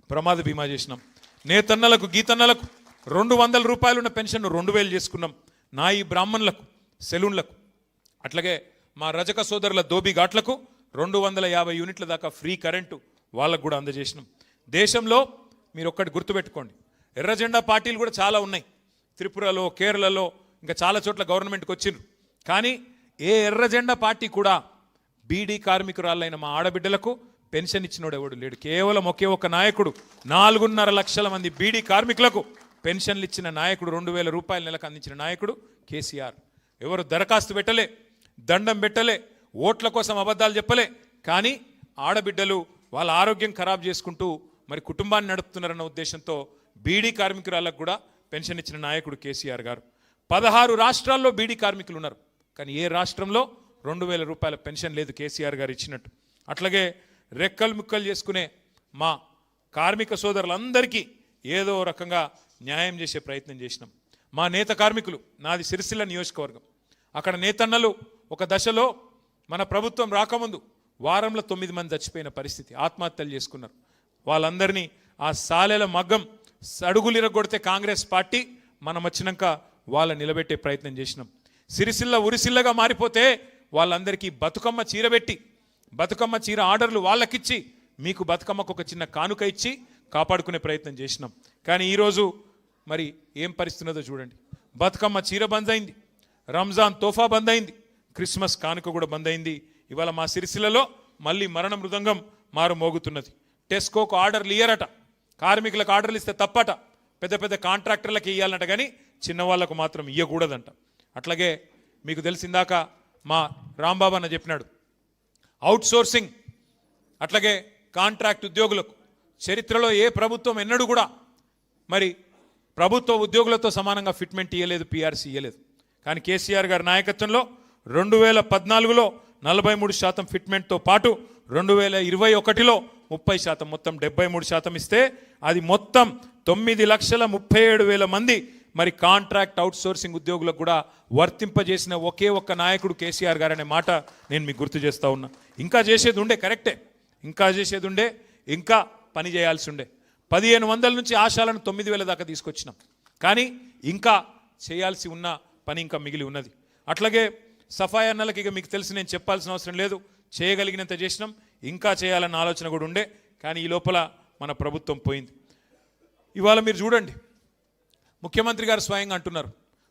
ప్రమాద బీమా చేసినాం. నేతన్నలకు, గీతన్నలకు 200 రూపాయలున్న పెన్షన్ 2,000 చేసుకున్నాం. నాయి బ్రాహ్మణులకు, సెలూన్లకు, అట్లాగే మా రజక సోదరుల దోబీ ఘాట్లకు 250 యూనిట్ల దాకా ఫ్రీ కరెంటు వాళ్ళకు కూడా అందజేసినాం. దేశంలో మీరు ఒక్కటి గుర్తుపెట్టుకోండి, ఎర్ర జెండా పార్టీలు కూడా చాలా ఉన్నాయి. త్రిపురలో, కేరళలో, ఇంకా చాలా చోట్ల గవర్నమెంట్కి వచ్చిండ్రు. కానీ ఏ ఎర్ర జెండా పార్టీ కూడా బీడీ కార్మికురాలైన మా ఆడబిడ్డలకు పెన్షన్ ఇచ్చినోడు ఎవడు లేడు. కేవలం ఒకే ఒక్క నాయకుడు 4.5 లక్షల మంది బీడీ కార్మికులకు పెన్షన్లు ఇచ్చిన నాయకుడు, 2,000 రూపాయల నెలకు అందించిన నాయకుడు కేసీఆర్. ఎవరు దరఖాస్తు పెట్టలే, దండం పెట్టలే, ఓట్ల కోసం అబద్ధాలు చెప్పలే. కానీ ఆడబిడ్డలు వాళ్ళ ఆరోగ్యం ఖరాబ్ చేసుకుంటూ మరి కుటుంబాన్ని నడుపుతున్నారన్న ఉద్దేశంతో బీడీ కార్మికురాలకు కూడా పెన్షన్ ఇచ్చిన నాయకుడు కేసీఆర్ గారు. 16 రాష్ట్రాల్లో బీడీ కార్మికులు ఉన్నారు, కానీ ఏ రాష్ట్రంలో 2,000 రూపాయల పెన్షన్ లేదు కేసీఆర్ గారు ఇచ్చినట్టు. అట్లాగే రెక్కలు ముక్కలు చేసుకునే మా కార్మిక సోదరులందరికీ ఏదో రకంగా న్యాయం చేసే ప్రయత్నం చేసినాం. మా నేత కార్మికులు, నాది సిరిసిల్ల నియోజకవర్గం, అక్కడ నేతన్నలు ఒక దశలో మన ప్రభుత్వం రాకముందు వారంలో 9 మంది చచ్చిపోయిన పరిస్థితి, ఆత్మహత్యలు చేసుకున్నారు. వాళ్ళందరినీ ఆ సాలెల మగ్గం సడుగులిరగొడితే కాంగ్రెస్ పార్టీ మనం వచ్చినాక వాళ్ళ నిలబెట్టే ప్రయత్నం చేసినాం. సిరిసిల్ల ఉరిసిల్లగా మారిపోతే వాళ్ళందరికీ బతుకమ్మ చీర పెట్టి, బతుకమ్మ చీర ఆర్డర్లు వాళ్ళకిచ్చి, మీకు బతుకమ్మకు ఒక చిన్న కానుక ఇచ్చి కాపాడుకునే ప్రయత్నం చేసినాం. కానీ ఈరోజు మరి ఏం పరిస్థితి ఉన్నదో చూడండి. బతుకమ్మ చీర బంద్ అయింది, రంజాన్ తోఫా బంద్ అయింది, క్రిస్మస్ కానుక కూడా బంద్ అయింది. ఇవాళ మా సిరిసిల్లలో మళ్ళీ మరణ మృదంగం మారు మోగుతున్నది. టెస్కోకు ఆర్డర్లు ఇయ్యరట, కార్మికులకు ఆర్డర్లు ఇస్తే తప్పట, పెద్ద పెద్ద కాంట్రాక్టర్లకు ఇవ్వాలన్నట, కానీ చిన్నవాళ్లకు మాత్రం ఇయ్యకూడదంట. అట్లాగే మీకు తెలిసిందాక మా రాంబాబు అన్న చెప్పినాడు, అవుట్ సోర్సింగ్ అట్లాగే కాంట్రాక్ట్ ఉద్యోగులకు చరిత్రలో ఏ ప్రభుత్వం ఎన్నడూ కూడా మరి ప్రభుత్వ ఉద్యోగులతో సమానంగా ఫిట్మెంట్ ఇవ్వలేదు, పిఆర్సీ ఇవ్వలేదు. కానీ కేసీఆర్ గారి నాయకత్వంలో 2014లో 43% ఫిట్మెంట్తో పాటు 2021లో 30%, మొత్తం 73% ఇస్తే అది మొత్తం 9,37,000 మంది మరి కాంట్రాక్ట్ అవుట్ సోర్సింగ్ ఉద్యోగులకు కూడా వర్తింపజేసిన ఒకే ఒక్క నాయకుడు కేసీఆర్ గారు అనే మాట నేను మీకు గుర్తు చేస్తూ ఉన్నా. ఇంకా చేసేది ఉండే, కరెక్టే, ఇంకా చేసేది ఉండే, ఇంకా పని చేయాల్సి ఉండే. 1,500 నుంచి ఆశాలను 9,000 దాకా తీసుకొచ్చినాం, కానీ ఇంకా చేయాల్సి ఉన్న పని ఇంకా మిగిలి ఉన్నది. అట్లాగే సఫాయి అన్నలకి ఇక మీకు తెలిసి నేను చెప్పాల్సిన అవసరం లేదు, చేయగలిగినంత చేసినాం, ఇంకా చేయాలన్న ఆలోచన కూడా ఉండే, కానీ ఈ లోపల మన ప్రభుత్వం పోయింది. ఇవాళ మీరు చూడండి, ముఖ్యమంత్రి గారు స్వయంగా అంటున్నారు,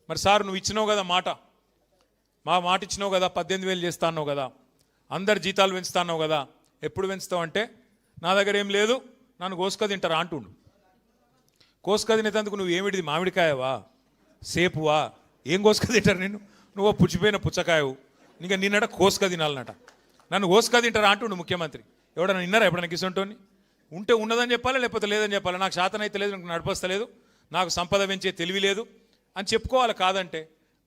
మరి సార్ నువ్వు ఇచ్చినావు కదా మాట ఇచ్చినావు కదా, 18,000 చేస్తా అన్నావు కదా, అందరు జీతాలు పెంచుతా అన్నావు కదా, ఎప్పుడు పెంచుతావు అంటే నా దగ్గర ఏం లేదు, నన్ను కోసుక తింటారా అంటుండు. కోసుక తినేందుకు నువ్వు ఏమిటిది, మామిడికాయవా, సేపువా, ఏం కోసుక తింటారు నిన్ను? నువ్వు పుచ్చిపోయిన పుచ్చకాయవు, ఇంకా నిన్నట కోసుక తినాలన్నట, నన్ను కోసుక తింటారా అంటుండు ముఖ్యమంత్రి. ఎవడన్నా విన్నారా ఎప్పుడన్నా కిసంటోని? ఉంటే ఉన్నదని చెప్పాలి, లేకపోతే లేదని చెప్పాలి. నాకు శాతం అయితే లేదు, నాకు నడిపస్తలేదు, నాకు సంపద పెంచే తెలివి లేదు అని చెప్పుకోవాలి. కాదంటే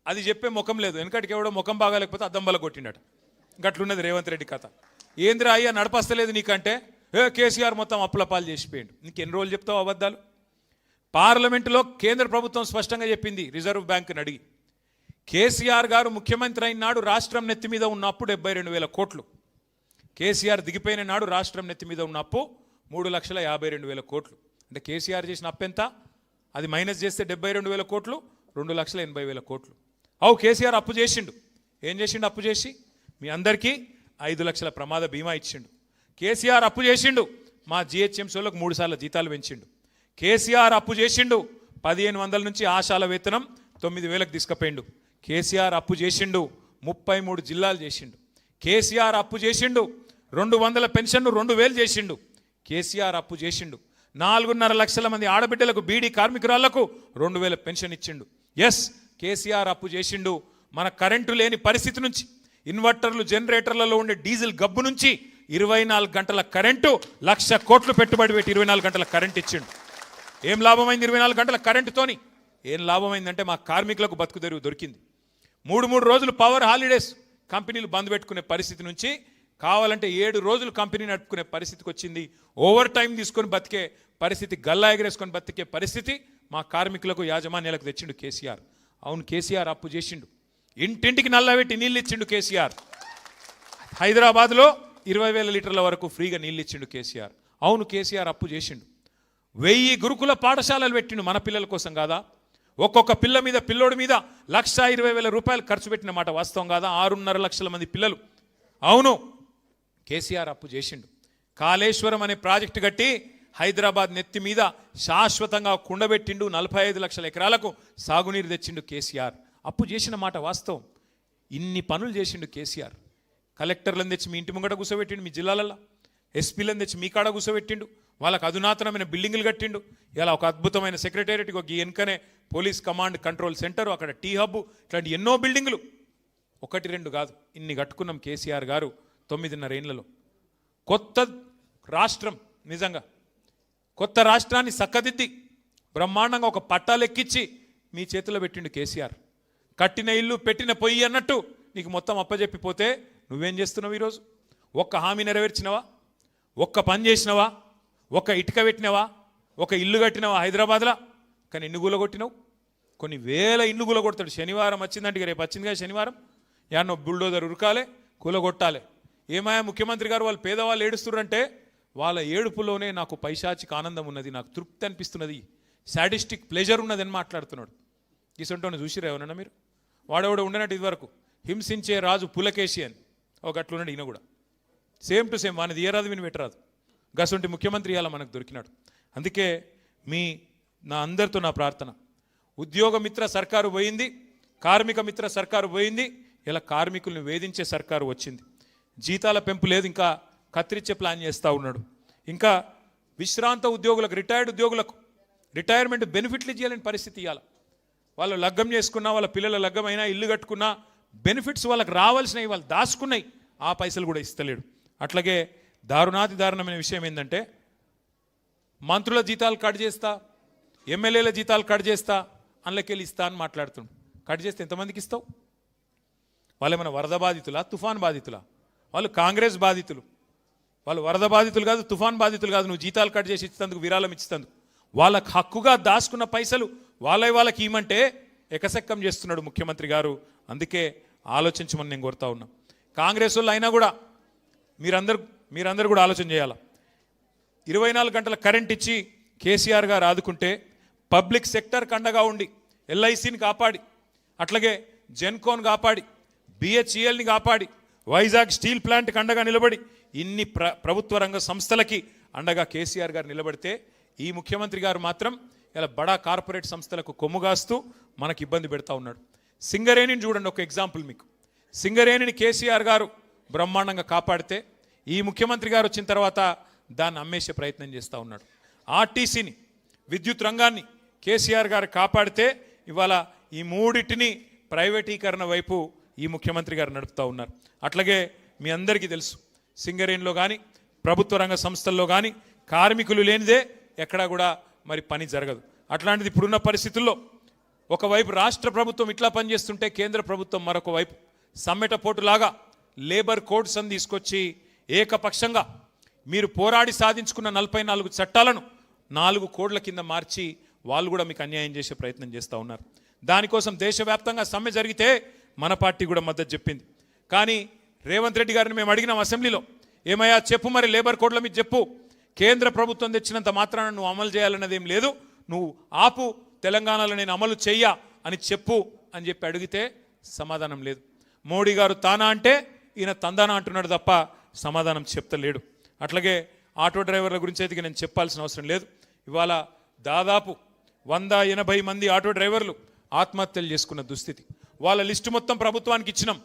అది చెప్పే ముఖం లేదు. వెనకటికి ఎవడో ముఖం బాగాలేకపోతే అద్దం బల కొట్టిండట. గట్లున్నది రేవంత్ రెడ్డి కథ. ఏంద్రా అయ్యా నడపస్తలేదు నీకంటే, కేసీఆర్ మొత్తం అప్పుల పాలు చేసిపోయిండు. నీకెన్ని రోజులు చెప్తావు అబద్ధాలు? పార్లమెంటులో కేంద్ర ప్రభుత్వం స్పష్టంగా చెప్పింది, రిజర్వ్ బ్యాంకుని అడిగి, కేసీఆర్ గారు ముఖ్యమంత్రి అయిన నాడు రాష్ట్రం నెత్తి మీద ఉన్న అప్పు 72,000 కోట్లు. కేసీఆర్ దిగిపోయిన నాడు రాష్ట్రం నెత్తి మీద ఉన్న అప్పు 3,52,000 కోట్లు. అంటే కేసీఆర్ చేసిన అప్పు ఎంత? అది మైనస్ చేస్తే 72,000 కోట్లు, 2,80,000 కోట్లు. అవు కేసీఆర్ అప్పు చేసిండు. ఏం చేసిండు? అప్పు చేసి మీ అందరికీ 5 లక్షల ప్రమాద బీమా ఇచ్చిండు. కేసీఆర్ అప్పు చేసిండు, మా జిహెచ్ఎంసీలకు 3 సార్లు జీతాలు పెంచిండు. కేసీఆర్ అప్పు చేసిండు, 1,500 నుంచి ఆశాల వేతనం 9,000కు తీసుకుపోయిండు. కేసీఆర్ అప్పు చేసిండు, 33 జిల్లాలు చేసిండు. కేసీఆర్ అప్పు చేసిండు, 200 పెన్షన్ను 2,000 చేసిండు. కేసీఆర్ అప్పు చేసిండు, 4.5 లక్షల మంది ఆడబిడ్డలకు, బీడీ కార్మికురాళ్లకు 2,000 పెన్షన్ ఇచ్చిండు. ఎస్, కేసీఆర్ అప్పు చేసిండు. మన కరెంటు లేని పరిస్థితి నుంచి, ఇన్వర్టర్లు జనరేటర్లలో ఉండే డీజిల్ గబ్బు నుంచి 24 గంటల కరెంటు, 1,00,000 కోట్లు పెట్టుబడి పెట్టి 24 గంటల కరెంట్ ఇచ్చిండు. ఏం లాభమైంది 24 గంటల కరెంటుతోని? ఏం లాభమైందంటే మా కార్మికులకు బతుకు తెరువు దొరికింది. 3 రోజులు పవర్ హాలిడేస్ కంపెనీలు బంద్ పెట్టుకునే పరిస్థితి నుంచి కావాలంటే 7 రోజులు కంపెనీ నడుపుకునే పరిస్థితికి వచ్చింది. ఓవర్ టైం తీసుకొని బతికే పరిస్థితి, గల్లా ఎగరేసుకొని బతికే పరిస్థితి మా కార్మికులకు, యాజమాన్యాలకు తెచ్చిండు కేసీఆర్. అవును, కేసీఆర్ అప్పు చేసిండు. ఇంటింటికి నల్లబెట్టి నీళ్ళు ఇచ్చిండు కేసీఆర్. హైదరాబాద్లో 20,000 లీటర్ల వరకు ఫ్రీగా నీళ్ళు ఇచ్చిండు కేసీఆర్. అవును, కేసీఆర్ అప్పు చేసిండు. 1000 గురుకుల పాఠశాలలు పెట్టిండు మన పిల్లల కోసం కాదా? ఒక్కొక్క పిల్ల మీద, పిల్లోడి మీద 1,20,000 రూపాయలు ఖర్చు పెట్టిన మాట వాస్తవం కాదా? 6.5 లక్షల మంది పిల్లలు. అవును, కేసీఆర్ అప్పు చేసిండు. కాళేశ్వరం అనే ప్రాజెక్టు కట్టి హైదరాబాద్ నెత్తి మీద శాశ్వతంగా కుండబెట్టిండు. 45 లక్షల ఎకరాలకు సాగునీరు తెచ్చిండు కేసీఆర్. అప్పు చేసిన మాట వాస్తవం. ఇన్ని పనులు చేసిండు కేసీఆర్. కలెక్టర్లను తెచ్చి మీ ఇంటి ముంగట కూర్చోబెట్టిండు, మీ జిల్లాలలో ఎస్పీలను తెచ్చి మీ కాడ కూర్చోబెట్టిండు. వాళ్ళకు అధునాతనమైన బిల్డింగులు కట్టిండు. ఇలా ఒక అద్భుతమైన సెక్రటేరియట్, ఒక వెనుకనే పోలీస్ కమాండ్ కంట్రోల్ సెంటర్, అక్కడ టీ హబ్, ఇట్లాంటి ఎన్నో బిల్డింగులు, 1-2 కాదు, ఇన్ని కట్టుకున్నాం కేసీఆర్ గారు 9.5 ఏళ్లలో. కొత్త రాష్ట్రం, నిజంగా కొత్త రాష్ట్రాన్ని చక్కదిద్ది బ్రహ్మాండంగా ఒక పట్టాలెక్కించి మీ చేతిలో పెట్టిండు కేసీఆర్. కట్టిన ఇల్లు పెట్టిన పొయ్యి అన్నట్టు నీకు మొత్తం అప్పజెప్పిపోతే నువ్వేం చేస్తున్నావు ఈరోజు? ఒక్క హామీ నెరవేర్చినవా? ఒక్క పని చేసినవా? ఒక్క ఇటుక పెట్టినవా? ఒక ఇల్లు కట్టినవా హైదరాబాద్లో? కానీ ఎన్ని కూలగొట్టినావు? కొన్ని వేల ఇల్లు కూలగొడతాడు. శనివారం వచ్చిందంటే, రేపు వచ్చింది కదా శనివారం, యాన్నో బుల్డోజర్ ఉరకాలే, కూలగొట్టాలి. ఏమాయా ముఖ్యమంత్రి గారు వాళ్ళు పేదవాళ్ళు ఏడుస్తున్నారంటే వాళ్ళ ఏడుపులోనే నాకు పైశాచిక ఆనందం ఉన్నది, నాకు తృప్తి అనిపిస్తున్నది, సాడిస్టిక్ ప్లెజర్ ఉన్నదని మాట్లాడుతున్నాడు. ఇసంటోని చూసిరా ఏమన్నా మీరు? వాడెవడో ఉండనట్టు ఇదివరకు హింసించే రాజు పులకేశి అని ఒక అట్లున్నాడు. ఈయన కూడా సేమ్ టు సేమ్, వాని తీయరాదు విని పెట్టరాదు. గసంటి ముఖ్యమంత్రి ఇవాళ మనకు దొరికినాడు. అందుకే మీ నా అందరితో నా ప్రార్థన, ఉద్యోగ మిత్ర సర్కారు పోయింది, కార్మిక మిత్ర సర్కారు పోయింది, ఇలా కార్మికుల్ని వేధించే సర్కారు వచ్చింది. జీతాల పెంపు లేదు, ఇంకా కత్తిరించే ప్లాన్ చేస్తూ ఉన్నాడు. ఇంకా విశ్రాంత ఉద్యోగులకు, రిటైర్డ్ ఉద్యోగులకు రిటైర్మెంట్ బెనిఫిట్లు ఇవ్వాలని పరిస్థితి ఇవ్వాలి. వాళ్ళు లగ్గం చేసుకున్నా, వాళ్ళ పిల్లల లగ్గమైనా, ఇల్లు కట్టుకున్నా బెనిఫిట్స్ వాళ్ళకి రావాల్సినవి వాళ్ళు దాచుకున్నాయి, ఆ పైసలు కూడా ఇస్తలేడు. అట్లాగే దారుణాతి దారుణమైన విషయం ఏంటంటే, మంత్రుల జీతాలు కట్ చేస్తా, ఎమ్మెల్యేల జీతాలు కట్ చేస్తా, అందులోకెళ్ళి ఇస్తా అని మాట్లాడుతున్నాడు. కట్ చేస్తే ఎంతమందికి ఇస్తావు? వాళ్ళు ఏమైనా వరద బాధితులా, తుఫాన్ బాధితులా? వాళ్ళు కాంగ్రెస్ బాధితులు. వాళ్ళు వరద బాధితులు కాదు, తుఫాన్ బాధితులు కాదు. నువ్వు జీతాలు కట్ చేసి ఇచ్చేందుకు, విరాళం ఇచ్చేందుకు. వాళ్ళకు హక్కుగా దాచుకున్న పైసలు వాళ్ళకి ఇవ్వమంటే ఎకసెక్కం చేస్తున్నాడు ముఖ్యమంత్రి గారు. అందుకే ఆలోచించమని నేను కోరుతా ఉన్నా. కాంగ్రెస్ వాళ్ళు అయినా కూడా మీరందరూ కూడా ఆలోచన చేయాలి. 24 గంటల కరెంట్ ఇచ్చి కేసీఆర్ గారు ఆదుకుంటే, పబ్లిక్ సెక్టర్కి అండగా ఉండి ఎల్ఐసిని కాపాడి, అట్లాగే జెన్కోన్ కాపాడి, బిహెచ్ఈఎల్ని కాపాడి, వైజాగ్ స్టీల్ ప్లాంట్కి అండగా నిలబడి, ఇన్ని ప్రభుత్వ రంగ సంస్థలకి అండగా కేసీఆర్ గారు నిలబడితే, ఈ ముఖ్యమంత్రి గారు మాత్రం ఇలా బడా కార్పొరేట్ సంస్థలకు కొమ్ముగాస్తూ మనకి ఇబ్బంది పెడతా ఉన్నాడు. సింగరేణిని చూడండి, ఒక ఎగ్జాంపుల్ మీకు. సింగరేణిని కేసీఆర్ గారు బ్రహ్మాండంగా కాపాడితే, ఈ ముఖ్యమంత్రి గారు వచ్చిన తర్వాత దాన్ని అమ్మేసే ప్రయత్నం చేస్తూ ఉన్నాడు. ఆర్టీసీని, విద్యుత్ రంగాన్ని కేసీఆర్ గారు కాపాడితే, ఇవాళ ఈ మూడింటిని ప్రైవేటీకరణ వైపు ఈ ముఖ్యమంత్రి గారు నడుపుతూ ఉన్నారు. అట్లాగే మీ అందరికీ తెలుసు, సింగరేణిలో కానీ, ప్రభుత్వ రంగ సంస్థల్లో కానీ కార్మికులు లేనిదే ఎక్కడా కూడా మరి పని జరగదు. అట్లాంటిది ఇప్పుడున్న పరిస్థితుల్లో ఒకవైపు రాష్ట్ర ప్రభుత్వం ఇట్లా పనిచేస్తుంటే, కేంద్ర ప్రభుత్వం మరొక వైపు సమ్మెట పోటులాగా లేబర్ కోడ్స్ అని తీసుకొచ్చి ఏకపక్షంగా మీరు పోరాడి సాధించుకున్న 44 చట్టాలను 4 కోడ్ల కింద మార్చి వాళ్ళు కూడా మీకు అన్యాయం చేసే ప్రయత్నం చేస్తూ ఉన్నారు. దానికోసం దేశవ్యాప్తంగా సమ్మె జరిగితే మన పార్టీ కూడా మద్దతు చెప్పింది. కానీ రేవంత్ రెడ్డి గారిని మేము అడిగినాం అసెంబ్లీలో, ఏమయ్యా చెప్పు మరి లేబర్ కోడ్ల మీద చెప్పు, కేంద్ర ప్రభుత్వం తెచ్చినంత మాత్రాన నువ్వు అమలు చేయాలన్నది ఏం లేదు, నువ్వు ఆపు, తెలంగాణలో నేను అమలు చెయ్యా అని చెప్పు అని చెప్పి అడిగితే సమాధానం లేదు. మోడీ గారు తానా అంటే ఈయన తందానా అంటున్నాడు తప్ప సమాధానం చెప్తలేడు. అట్లాగే ఆటో డ్రైవర్ల గురించి అయితే నేను చెప్పాల్సిన అవసరం లేదు. ఇవాళ దాదాపు 180 మంది ఆటో డ్రైవర్లు ఆత్మహత్యలు చేసుకున్న దుస్థితి. వాళ్ళ లిస్టు మొత్తం ప్రభుత్వానికి ఇచ్చినాం.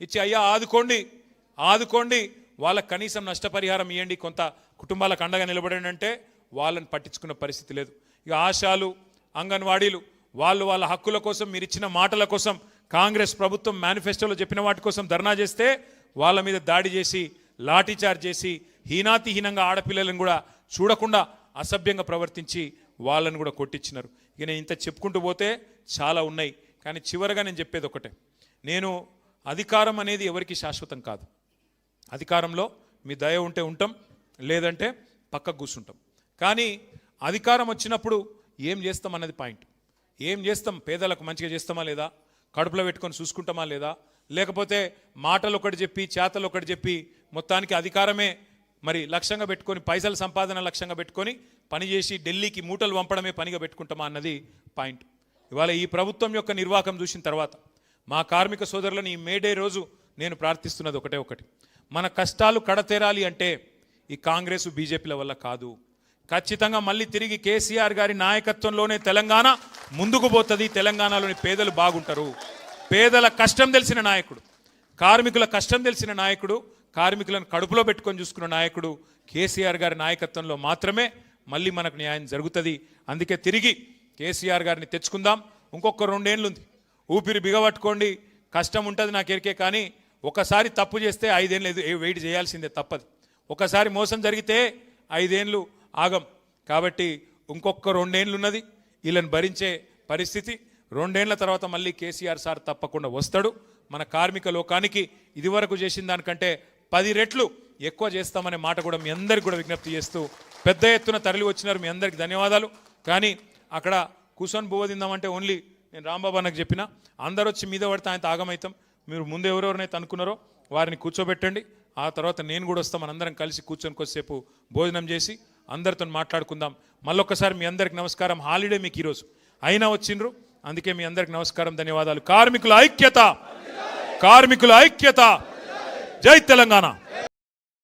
ఇచ్చి అయ్యా ఆదుకోండి, వాళ్ళకు కనీసం నష్టపరిహారం ఇవ్వండి, కొంత కుటుంబాలకు అండగా నిలబడండి అంటే వాళ్ళని పట్టించుకున్న పరిస్థితి లేదు. ఇక ఆశాలు, అంగన్వాడీలు వాళ్ళ హక్కుల కోసం, మీరు ఇచ్చిన మాటల కోసం, కాంగ్రెస్ ప్రభుత్వం మేనిఫెస్టోలో చెప్పిన వాటి కోసం ధర్నా చేస్తే వాళ్ళ మీద దాడి చేసి, లాఠీచార్జ్ చేసి, హీనంగా ఆడపిల్లలను కూడా చూడకుండా అసభ్యంగా ప్రవర్తించి వాళ్ళని కూడా కొట్టించినారు. ఇక నేను ఇంత చెప్పుకుంటూ పోతే చాలా ఉన్నాయి. కానీ చివరగా నేను చెప్పేది ఒకటే, నేను అధికారం అనేది ఎవరికి శాశ్వతం కాదు. అధికారంలో మీ దయ ఉంటే ఉంటాం, లేదంటే పక్కకు కూర్చుంటాం. కానీ అధికారం వచ్చినప్పుడు ఏం చేస్తాం అన్నది పాయింట్. ఏం చేస్తాం? పేదలకు మంచిగా చేస్తామా లేదా, కడుపులో పెట్టుకొని చూసుకుంటామా లేదా, లేకపోతే మాటలు ఒకటి చెప్పి చేతలు ఒకటి చెప్పి మొత్తానికి అధికారమే మరి లక్ష్యంగా పెట్టుకొని, పైసల సంపాదన లక్ష్యంగా పెట్టుకొని పనిచేసి ఢిల్లీకి మూటలు పంపడమే పనిగా పెట్టుకుంటామా అన్నది పాయింట్. ఇవాళ ఈ ప్రభుత్వం యొక్క నిర్వాహకం చూసిన తర్వాత మా కార్మిక సోదరులను ఈ మేడే రోజు నేను ప్రార్థిస్తున్నది ఒకటి, మన కష్టాలు కడతేరాలి అంటే ఈ కాంగ్రెస్ బీజేపీల వల్ల కాదు. ఖచ్చితంగా మళ్ళీ తిరిగి కేసీఆర్ గారి నాయకత్వంలోనే తెలంగాణ ముందుకు పోతుంది. తెలంగాణలోని పేదలు బాగుంటారు. పేదల కష్టం తెలిసిన నాయకుడు, కార్మికుల కష్టం తెలిసిన నాయకుడు, కార్మికులను కడుపులో పెట్టుకొని చూసుకున్న నాయకుడు కేసీఆర్ గారి నాయకత్వంలో మాత్రమే మళ్ళీ మనకు న్యాయం జరుగుతుంది. అందుకే తిరిగి కేసీఆర్ గారిని తెచ్చుకుందాం. ఇంకొక 2 ఏళ్ళు ఉంది, ఊపిరి బిగబట్టుకోండి. కష్టం ఉంటుంది నాకు ఎరికే, కానీ ఒకసారి తప్పు చేస్తే 5 ఏళ్ళు వెయిట్ చేయాల్సిందే, తప్పదు. ఒకసారి మోసం జరిగితే 5 ఏళ్ళు ఆగం. కాబట్టి ఇంకొక 2 ఏళ్ళు ఉన్నది, వీళ్ళని భరించే పరిస్థితి. 2 ఏళ్ల తర్వాత మళ్ళీ కేసీఆర్ సార్ తప్పకుండా వస్తాడు. మన కార్మిక లోకానికి ఇదివరకు చేసిన దానికంటే 10 రెట్లు ఎక్కువ చేస్తామనే మాట కూడా మీ అందరికి కూడా విజ్ఞప్తి చేస్తూ, పెద్ద ఎత్తున తరలి వచ్చినారు, మీ అందరికి ధన్యవాదాలు. కానీ అక్కడ కూర్చొని బువ్వ తిందామంటే ఓన్లీ నేను రాంబాబు అన్నకు చెప్పిన, అందరూ వచ్చి మీద పడితే ఆయన ఆగమవుతాం. మీరు ముందు ఎవరెవరినైతే అనుకున్నారో వారిని కూర్చోబెట్టండి, ఆ తర్వాత నేను కూడా వస్తాం. మనందరం కలిసి కూర్చొని కొద్దిసేపు భోజనం చేసి అందరితో మాట్లాడుకుందాం. మళ్ళొక్కసారి మీ అందరికి నమస్కారం. హాలిడే మీకు ఈరోజు అయినా వచ్చిండ్రు, అందుకే మీ అందరికి నమస్కారం, ధన్యవాదాలు. కార్మికుల ఐక్యత, జై తెలంగాణ.